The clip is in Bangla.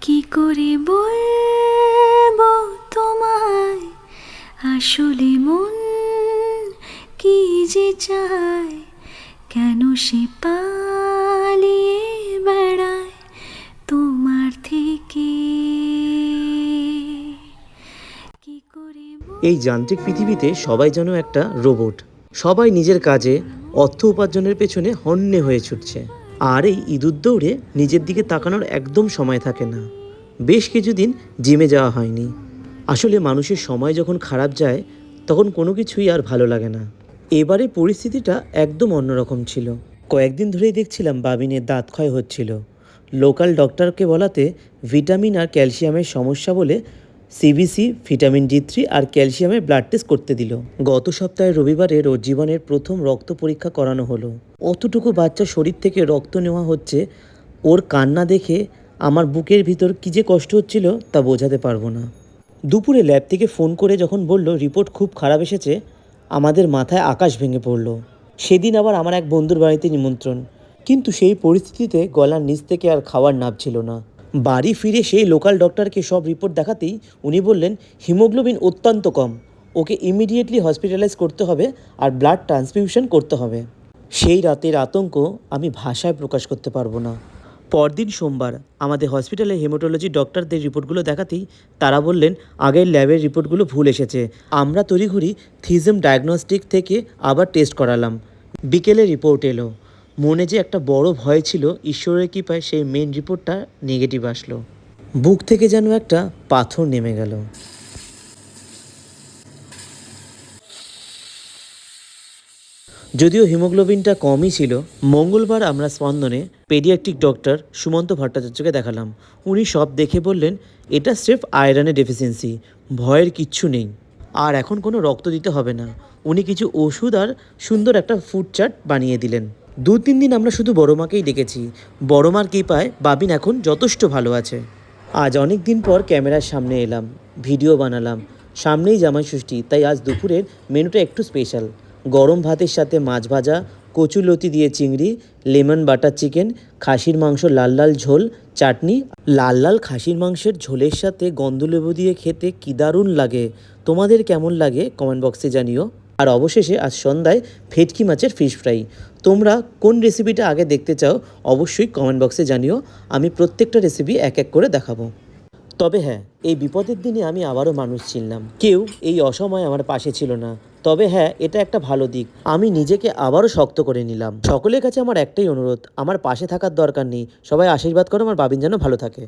কি করে বলবো তোমায়, আসলে মন কি যে চায়, কেন সে পালিয়ে বেড়ায় তোমার থেকে। কি করে এই যান্ত্রিক পৃথিবীতে সবাই যেন একটা রোবট। সবাই নিজের কাজে অর্থ উপার্জনের পেছনে হন্যে হয়ে ছুটছে। আর এই ইঁদুর দৌড়ে নিজের দিকে তাকানোর একদম সময় থাকে না। বেশ কিছুদিন জিমে যাওয়া হয়নি। আসলে মানুষের সময় যখন খারাপ যায় তখন কোনো কিছুই আর ভালো লাগে না। এবারে পরিস্থিতিটা একদম অন্যরকম ছিল। কয়েকদিন ধরেই দেখছিলাম বাবিনের দাঁত ক্ষয় হচ্ছিল। লোকাল ডক্টরকে বলাতে ভিটামিন আর ক্যালসিয়ামের সমস্যা বলে সিবিসি, ভিটামিন D3 আর ক্যালসিয়ামের ব্লাড টেস্ট করতে দিল। গত সপ্তাহে রবিবারে ওর জীবনের প্রথম রক্ত পরীক্ষা করানো হলো। অতটুকু বাচ্চা শরীর থেকে রক্ত নেওয়া হচ্ছে, ওর কান্না দেখে আমার বুকের ভিতর কী যে কষ্ট হচ্ছিল তা বোঝাতে পারবো না। দুপুরে ল্যাব থেকে ফোন করে যখন বলল রিপোর্ট খুব খারাপ এসেছে, আমাদের মাথায় আকাশ ভেঙে পড়ল। সেদিন আবার আমার এক বন্ধুর বাড়িতে নিমন্ত্রণ, কিন্তু সেই পরিস্থিতিতে গলার নিচ থেকে আর খাওয়ার নামছিল না। বাড়ি ফিরে সেই লোকাল ডক্টরকে সব রিপোর্ট দেখাতেই উনি বললেন হিমোগ্লোবিন অত্যন্ত কম, ওকে ইমিডিয়েটলি হসপিটালাইজ করতে হবে আর ব্লাড ট্রান্সফিউশন করতে হবে। সেই রাতের আতঙ্ক আমি ভাষায় প্রকাশ করতে পারবো না। পরদিন সোমবার আমাদের হসপিটালে হেমাটোলজি ডক্টরদের রিপোর্টগুলো দেখাতেই তারা বললেন আগের ল্যাবের রিপোর্টগুলো ভুল এসেছে। আমরা তড়িঘড়ি থিজম ডায়াগনস্টিক থেকে আবার টেস্ট করালাম। বিকেলে রিপোর্ট এলো। মনে যে একটা বড় ভয় ছিল, ঈশ্বরের কৃপায় সেই মেন রিপোর্টটা নেগেটিভ আসলো। বুক থেকে যেন একটা পাথর নেমে গেল। যদিও হিমোগ্লোবিনটা কমই ছিল। মঙ্গলবার আমরা স্পন্দনে পেডিয়াট্রিক ডক্টর সুমন্ত ভট্টাচার্যকে দেখালাম। উনি সব দেখে বললেন এটা স্রেফ আয়রনের ডেফিসিয়েন্সি, ভয়ের কিচ্ছু নেই। আর এখন কোনো রক্ত দিতে হবে না। উনি কিছু ওষুধ আর সুন্দর একটা ফুড চার্ট বানিয়ে দিলেন। 2-3 দিন আমরা শুধু বড় মাকেই ডেকেছি। বড় মার কৃপায় বাবিন এখন যথেষ্ট ভালো আছে। আজ অনেক দিন পর ক্যামেরার সামনে এলাম, ভিডিও বানালাম। সামনেই জামাই ষষ্ঠী, তাই আজ দুপুরের মেনুটা একটু স্পেশাল। গরম ভাতের সাথে মাছ ভাজা, কচুলতি দিয়ে চিংড়ি, লেমন বাটার চিকেন, খাসির মাংস লাল লাল ঝোল, চাটনি। লাল লাল খাসির মাংসের ঝোলের সাথে গন্ধলেবু দিয়ে খেতে কী দারুণ লাগে। তোমাদের কেমন লাগে কমেন্ট বক্সে জানিও। আর অবশেষে আজ সন্ধ্যায় ভেটকি মাছের ফিশ ফ্রাই। তোমরা কোন রেসিপিটা আগে দেখতে চাও অবশ্যই কমেন্ট বক্সে জানিও। আমি প্রত্যেকটা রেসিপি এক এক করে দেখাবো। তবে হ্যাঁ, এই বিপদের দিনে আমি আবারও মানুষ চিনলাম। কেউ এই অসময়ে আমার পাশে ছিল না। তবে হ্যাঁ, এটা একটা ভালো দিক, আমি নিজেকে আবারও শক্ত করে নিলাম। সকলের কাছে আমার একটাই অনুরোধ, আমার পাশে থাকার দরকার নেই, সবাই আশীর্বাদ করো আমার বাবিন যেন ভালো থাকে।